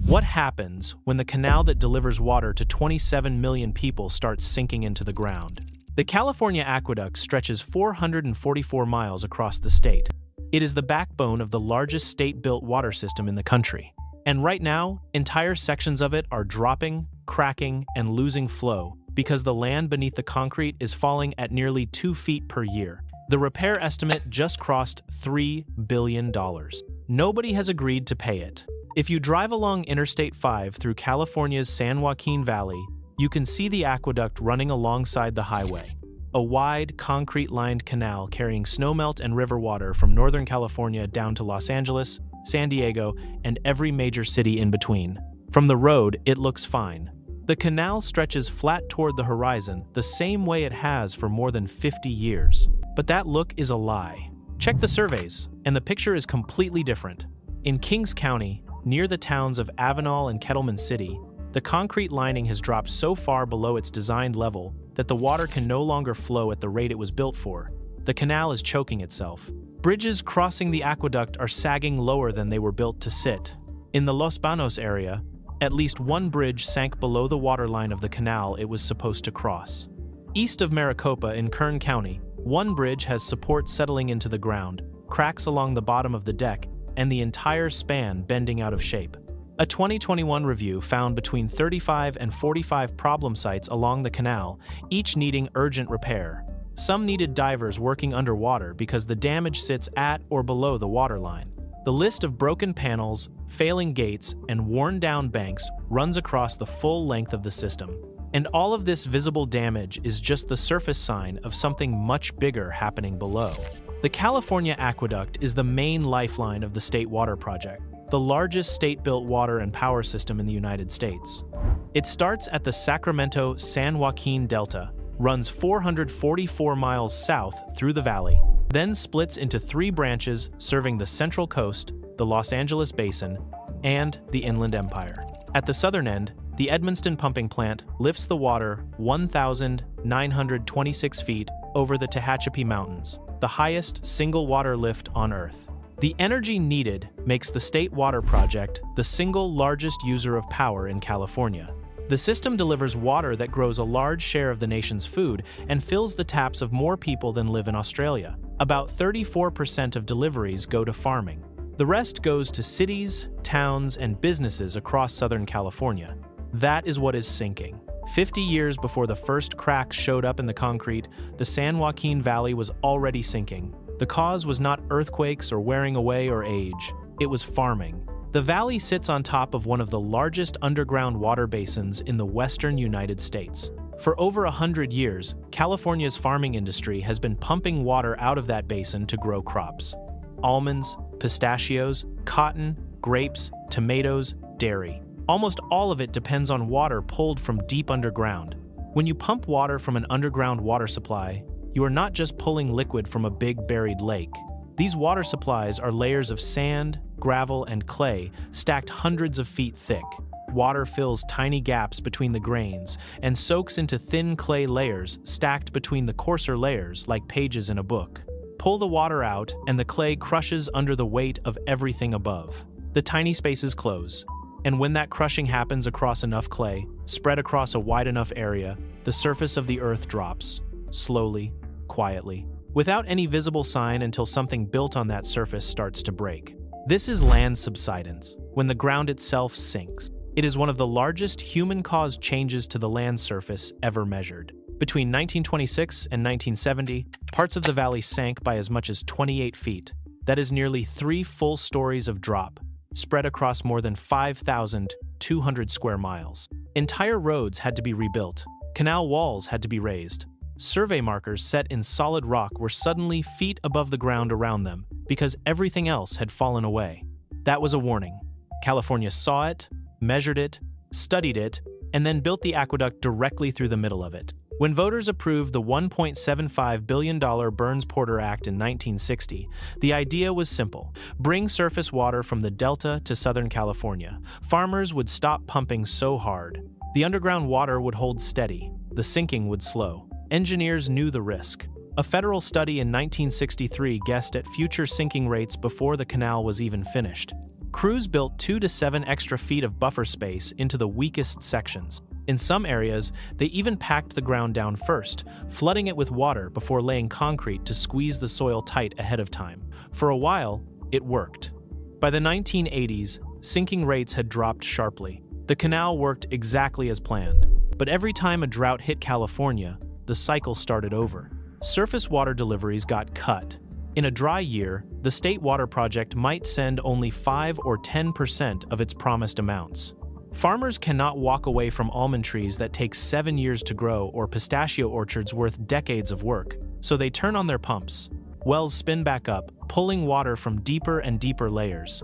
What happens when the canal that delivers water to 27 million people starts sinking into the ground? The California Aqueduct stretches 444 miles across the state. It is the backbone of the largest state-built water system in the country. And right now, entire sections of it are dropping, cracking, and losing flow because the land beneath the concrete is falling at nearly 2 feet per year. The repair estimate just crossed $3 billion. Nobody has agreed to pay it. If you drive along Interstate 5 through California's San Joaquin Valley, you can see the aqueduct running alongside the highway. A wide, concrete-lined canal carrying snowmelt and river water from Northern California down to Los Angeles, San Diego, and every major city in between. From the road, it looks fine. The canal stretches flat toward the horizon, the same way it has for more than 50 years. But that look is a lie. Check the surveys, and the picture is completely different. In Kings County, near the towns of Avenal and Kettleman City, the concrete lining has dropped so far below its designed level that the water can no longer flow at the rate it was built for. The canal is choking itself. Bridges crossing the aqueduct are sagging lower than they were built to sit. In the Los Banos area, at least one bridge sank below the waterline of the canal it was supposed to cross. East of Maricopa in Kern County, one bridge has support settling into the ground, cracks along the bottom of the deck, and the entire span bending out of shape. A 2021 review found between 35 and 45 problem sites along the canal, each needing urgent repair. Some needed divers working underwater because the damage sits at or below the waterline. The list of broken panels, failing gates, and worn-down banks runs across the full length of the system. And all of this visible damage is just the surface sign of something much bigger happening below. The California Aqueduct is the main lifeline of the State Water Project, the largest state-built water and power system in the United States. It starts at the Sacramento-San Joaquin Delta, runs 444 miles south through the valley, then splits into 3 branches serving the Central Coast, the Los Angeles Basin, and the Inland Empire. At the southern end, the Edmonston pumping plant lifts the water 1,926 feet over the Tehachapi Mountains, the highest single water lift on Earth. The energy needed makes the State Water Project the single largest user of power in California. The system delivers water that grows a large share of the nation's food and fills the taps of more people than live in Australia. About 34% of deliveries go to farming. The rest goes to cities, towns, and businesses across Southern California. That is what is sinking. 50 years before the first cracks showed up in the concrete, the San Joaquin Valley was already sinking. The cause was not earthquakes or wearing away or age. It was farming. The valley sits on top of one of the largest underground water basins in the western United States. For over 100 years, California's farming industry has been pumping water out of that basin to grow crops. Almonds, pistachios, cotton, grapes, tomatoes, dairy. Almost all of it depends on water pulled from deep underground. When you pump water from an underground water supply, you are not just pulling liquid from a big buried lake. These water supplies are layers of sand, gravel, and clay stacked hundreds of feet thick. Water fills tiny gaps between the grains and soaks into thin clay layers stacked between the coarser layers like pages in a book. Pull the water out, and the clay crushes under the weight of everything above. The tiny spaces close. And when that crushing happens across enough clay, spread across a wide enough area, the surface of the earth drops, slowly, quietly, without any visible sign until something built on that surface starts to break. This is land subsidence, when the ground itself sinks. It is one of the largest human-caused changes to the land surface ever measured. Between 1926 and 1970, parts of the valley sank by as much as 28 feet. That is nearly 3 full stories of drop, spread across more than 5,200 square miles. Entire roads had to be rebuilt. Canal walls had to be raised. Survey markers set in solid rock were suddenly feet above the ground around them because everything else had fallen away. That was a warning. California saw it, measured it, studied it, and then built the aqueduct directly through the middle of it. When voters approved the $1.75 billion Burns-Porter Act in 1960, the idea was simple: bring surface water from the Delta to Southern California. Farmers would stop pumping so hard. The underground water would hold steady. The sinking would slow. Engineers knew the risk. A federal study in 1963 guessed at future sinking rates before the canal was even finished. crews built 2 to 7 extra feet of buffer space into the weakest sections. In some areas, they even packed the ground down first, flooding it with water before laying concrete to squeeze the soil tight ahead of time. For a while, it worked. By the 1980s, sinking rates had dropped sharply. The canal worked exactly as planned. But every time a drought hit California, the cycle started over. Surface water deliveries got cut. In a dry year, the state water project might send only 5 or 10% of its promised amounts. Farmers cannot walk away from almond trees that take 7 years to grow or pistachio orchards worth decades of work, so they turn on their pumps. Wells spin back up, pulling water from deeper and deeper layers.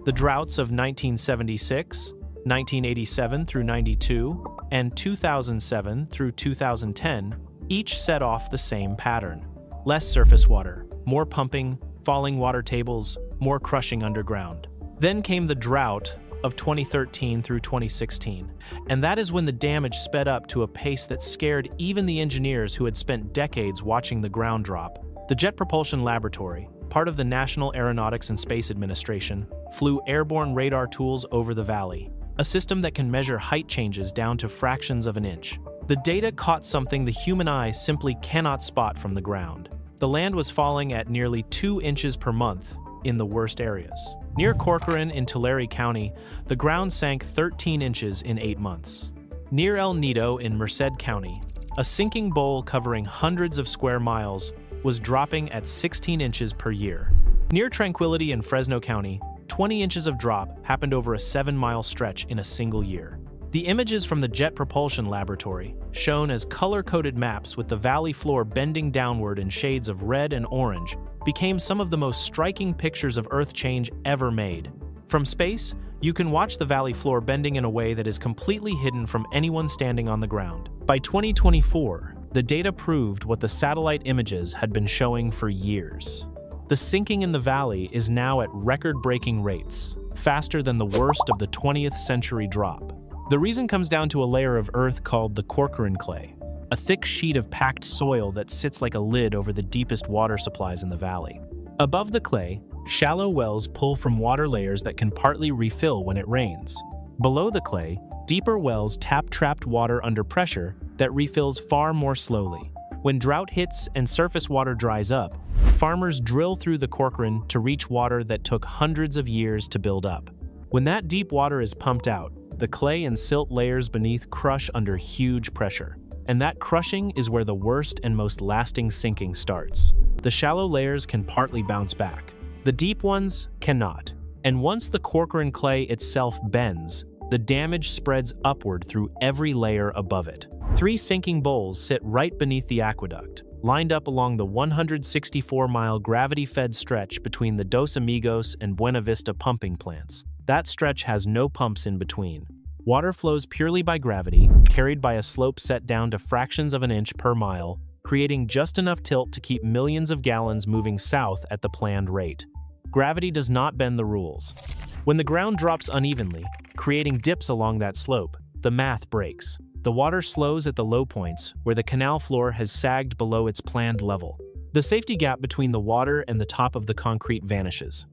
The droughts of 1976, 1987 through 92, and 2007 through 2010 each set off the same pattern. Less surface water, more pumping, falling water tables, more crushing underground. Then came the drought of 2013 through 2016, and that is when the damage sped up to a pace that scared even the engineers who had spent decades watching the ground drop. The Jet Propulsion Laboratory, part of the National Aeronautics and Space Administration, flew airborne radar tools over the valley, a system that can measure height changes down to fractions of an inch. The data caught something the human eye simply cannot spot from the ground. The land was falling at nearly 2 inches per month in the worst areas. Near Corcoran in Tulare County, the ground sank 13 inches in 8 months. Near El Nido in Merced County, a sinking bowl covering hundreds of square miles was dropping at 16 inches per year. Near Tranquility in Fresno County, 20 inches of drop happened over a 7-mile stretch in a single year. The images from the Jet Propulsion Laboratory, shown as color-coded maps with the valley floor bending downward in shades of red and orange, became some of the most striking pictures of Earth change ever made. From space, you can watch the valley floor bending in a way that is completely hidden from anyone standing on the ground. By 2024, the data proved what the satellite images had been showing for years. The sinking in the valley is now at record-breaking rates, faster than the worst of the 20th century drop. The reason comes down to a layer of earth called the Corcoran clay, a thick sheet of packed soil that sits like a lid over the deepest water supplies in the valley. Above the clay, shallow wells pull from water layers that can partly refill when it rains. Below the clay, deeper wells tap trapped water under pressure that refills far more slowly. When drought hits and surface water dries up, farmers drill through the Corcoran to reach water that took hundreds of years to build up. When that deep water is pumped out, the clay and silt layers beneath crush under huge pressure. And that crushing is where the worst and most lasting sinking starts. The shallow layers can partly bounce back. The deep ones cannot. And once the Corcoran clay itself bends, the damage spreads upward through every layer above it. 3 sinking bowls sit right beneath the aqueduct, lined up along the 164-mile gravity-fed stretch between the Dos Amigos and Buena Vista pumping plants. That stretch has no pumps in between. Water flows purely by gravity, carried by a slope set down to fractions of an inch per mile, creating just enough tilt to keep millions of gallons moving south at the planned rate. Gravity does not bend the rules. When the ground drops unevenly, creating dips along that slope, the math breaks. The water slows at the low points, where the canal floor has sagged below its planned level. The safety gap between the water and the top of the concrete vanishes.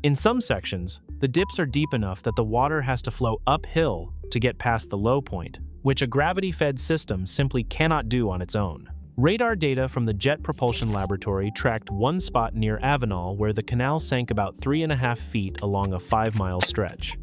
In some sections, the dips are deep enough that the water has to flow uphill to get past the low point, which a gravity-fed system simply cannot do on its own. Radar data from the Jet Propulsion Laboratory tracked one spot near Avenal where the canal sank about 3.5 feet along a 5-mile stretch.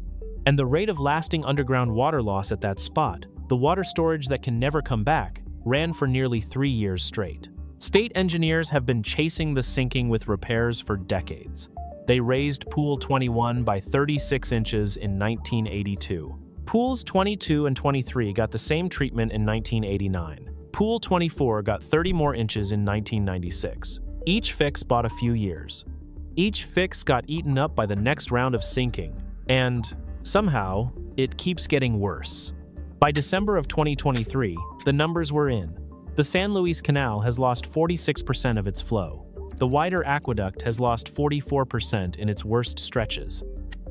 And the rate of lasting underground water loss at that spot, the water storage that can never come back, ran for nearly 3 years straight. State engineers have been chasing the sinking with repairs for decades. They raised Pool 21 by 36 inches in 1982. Pools 22 and 23 got the same treatment in 1989. Pool 24 got 30 more inches in 1996. Each fix bought a few years. Each fix got eaten up by the next round of sinking, and somehow, it keeps getting worse. By December of 2023, the numbers were in. The San Luis Canal has lost 46% of its flow. The wider Aqueduct has lost 44% in its worst stretches.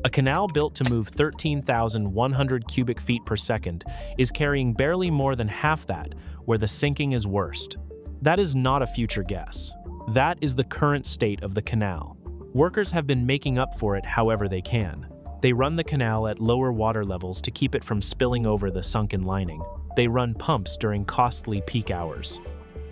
A canal built to move 13,100 cubic feet per second is carrying barely more than half that where the sinking is worst. That is not a future guess. That is the current state of the canal. Workers have been making up for it however they can. They run the canal at lower water levels to keep it from spilling over the sunken lining. They run pumps during costly peak hours.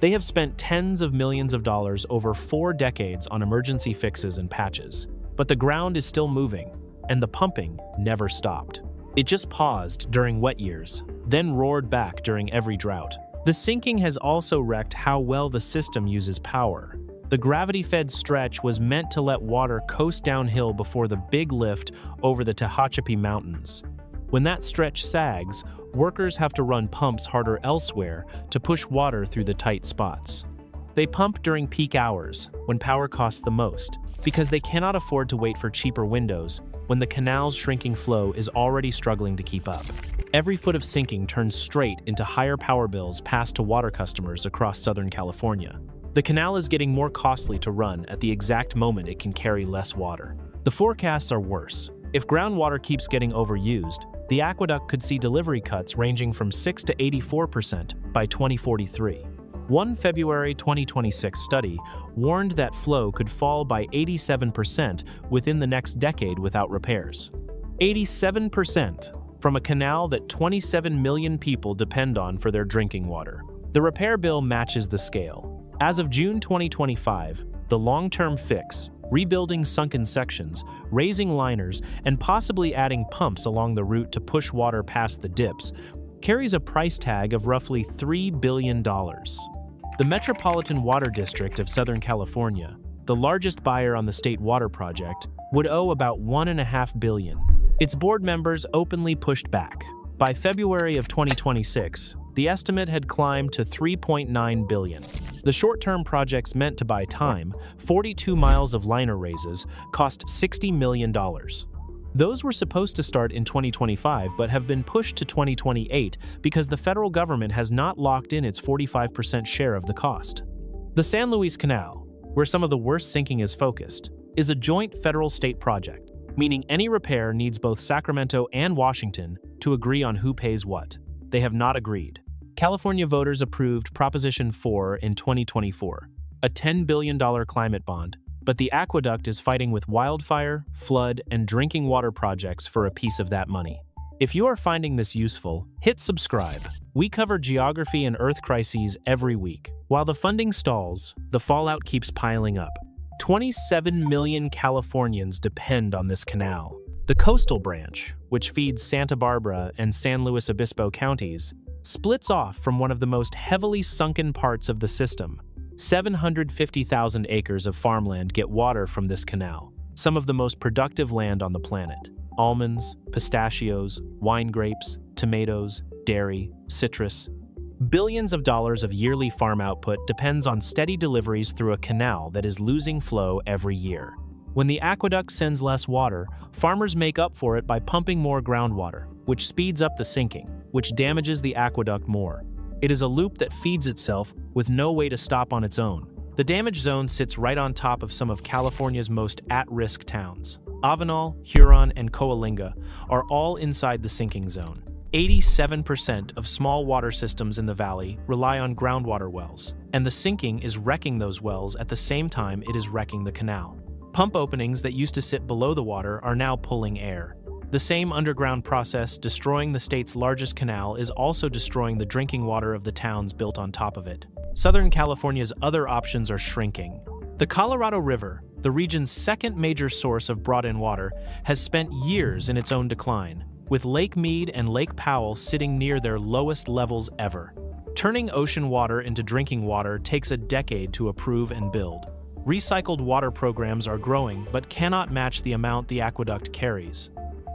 They have spent tens of millions of dollars over 4 decades on emergency fixes and patches. But the ground is still moving, and the pumping never stopped. It just paused during wet years, then roared back during every drought. The sinking has also wrecked how well the system uses power. The gravity-fed stretch was meant to let water coast downhill before the big lift over the Tehachapi Mountains. When that stretch sags, workers have to run pumps harder elsewhere to push water through the tight spots. They pump during peak hours, when power costs the most, because they cannot afford to wait for cheaper windows when the canal's shrinking flow is already struggling to keep up. Every foot of sinking turns straight into higher power bills passed to water customers across Southern California. The canal is getting more costly to run at the exact moment it can carry less water. The forecasts are worse. If groundwater keeps getting overused, the aqueduct could see delivery cuts ranging from 6 to 84% by 2043. One February 2026 study warned that flow could fall by 87% within the next decade without repairs. 87% from a canal that 27 million people depend on for their drinking water. The repair bill matches the scale. As of June 2025, the long-term fix, rebuilding sunken sections, raising liners, and possibly adding pumps along the route to push water past the dips, carries a price tag of roughly $3 billion. The Metropolitan Water District of Southern California, the largest buyer on the state water project, would owe about $1.5 billion. Its board members openly pushed back. By February of 2026, the estimate had climbed to $3.9 billion. The short-term projects meant to buy time, 42 miles of liner raises, cost $60 million. Those were supposed to start in 2025 but have been pushed to 2028 because the federal government has not locked in its 45% share of the cost. The San Luis Canal, where some of the worst sinking is focused, is a joint federal-state project, meaning any repair needs both Sacramento and Washington to agree on who pays what. They have not agreed. California voters approved Proposition 4 in 2024, a $10 billion climate bond, but the aqueduct is fighting with wildfire, flood, and drinking water projects for a piece of that money. If you are finding this useful, hit subscribe. We cover geography and Earth crises every week. While the funding stalls, the fallout keeps piling up. 27 million Californians depend on this canal. The coastal branch, which feeds Santa Barbara and San Luis Obispo counties, splits off from one of the most heavily sunken parts of the system. 750,000 acres of farmland get water from this canal, some of the most productive land on the planet. Almonds, pistachios, wine grapes, tomatoes, dairy, citrus. Billions of dollars of yearly farm output depends on steady deliveries through a canal that is losing flow every year. When the aqueduct sends less water, farmers make up for it by pumping more groundwater, which speeds up the sinking, which damages the aqueduct more. It is a loop that feeds itself with no way to stop on its own. The damage zone sits right on top of some of California's most at-risk towns. Avenal, Huron, and Coalinga are all inside the sinking zone. 87% of small water systems in the valley rely on groundwater wells, and the sinking is wrecking those wells at the same time it is wrecking the canal. Pump openings that used to sit below the water are now pulling air. The same underground process destroying the state's largest canal is also destroying the drinking water of the towns built on top of it. Southern California's other options are shrinking. The Colorado River, the region's second major source of brought-in water, has spent years in its own decline, with Lake Mead and Lake Powell sitting near their lowest levels ever. Turning ocean water into drinking water takes a decade to approve and build. Recycled water programs are growing but cannot match the amount the aqueduct carries.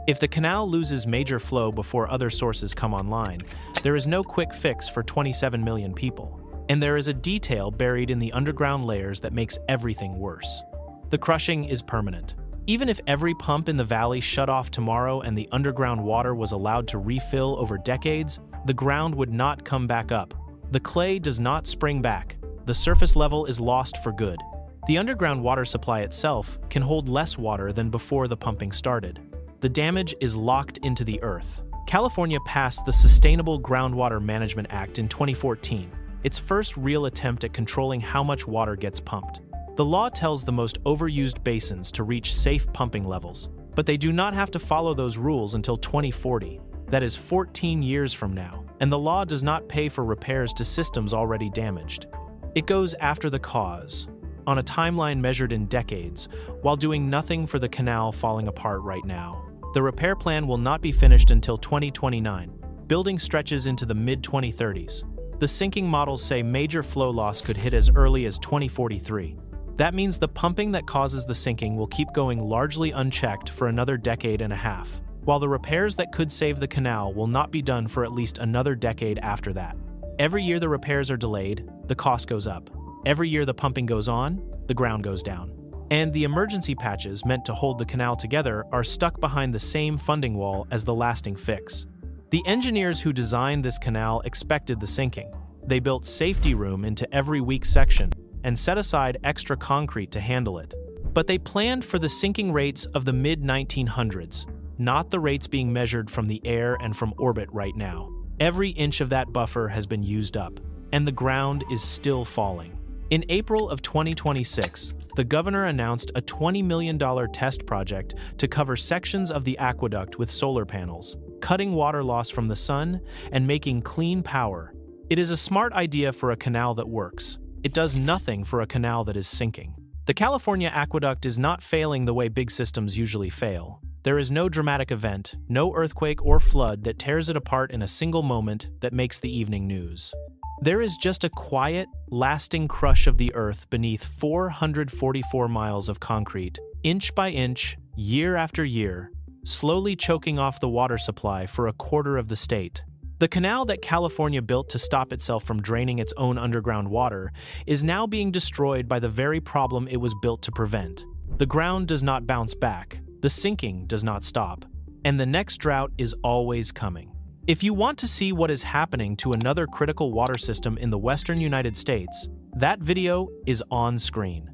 If the canal loses major flow before other sources come online, there is no quick fix for 27 million people. And there is a detail buried in the underground layers that makes everything worse. The crushing is permanent. Even if every pump in the valley shut off tomorrow and the underground water was allowed to refill over decades, the ground would not come back up. The clay does not spring back. The surface level is lost for good. The underground water supply itself can hold less water than before the pumping started. The damage is locked into the earth. California passed the Sustainable Groundwater Management Act in 2014, its first real attempt at controlling how much water gets pumped. The law tells the most overused basins to reach safe pumping levels. But they do not have to follow those rules until 2040. That is 14 years from now, and the law does not pay for repairs to systems already damaged. It goes after the cause, on a timeline measured in decades, while doing nothing for the canal falling apart right now. The repair plan will not be finished until 2029. Building stretches into the mid-2030s. The sinking models say major flow loss could hit as early as 2043. That means the pumping that causes the sinking will keep going largely unchecked for another decade and a half, while the repairs that could save the canal will not be done for at least another decade after that. Every year the repairs are delayed, the cost goes up. Every year the pumping goes on, the ground goes down. And the emergency patches meant to hold the canal together are stuck behind the same funding wall as the lasting fix. The engineers who designed this canal expected the sinking. They built safety room into every weak section and set aside extra concrete to handle it. But they planned for the sinking rates of the mid-1900s, not the rates being measured from the air and from orbit right now. Every inch of that buffer has been used up, and the ground is still falling. In April of 2026, the governor announced a $20 million test project to cover sections of the aqueduct with solar panels, cutting water loss from the sun and making clean power. It is a smart idea for a canal that works. It does nothing for a canal that is sinking. The California aqueduct is not failing the way big systems usually fail. There is no dramatic event, no earthquake or flood that tears it apart in a single moment that makes the evening news. There is just a quiet, lasting crush of the earth beneath 444 miles of concrete, inch by inch, year after year, slowly choking off the water supply for a quarter of the state. The canal that California built to stop itself from draining its own underground water is now being destroyed by the very problem it was built to prevent. The ground does not bounce back, the sinking does not stop, and the next drought is always coming. If you want to see what is happening to another critical water system in the western United States, that video is on screen.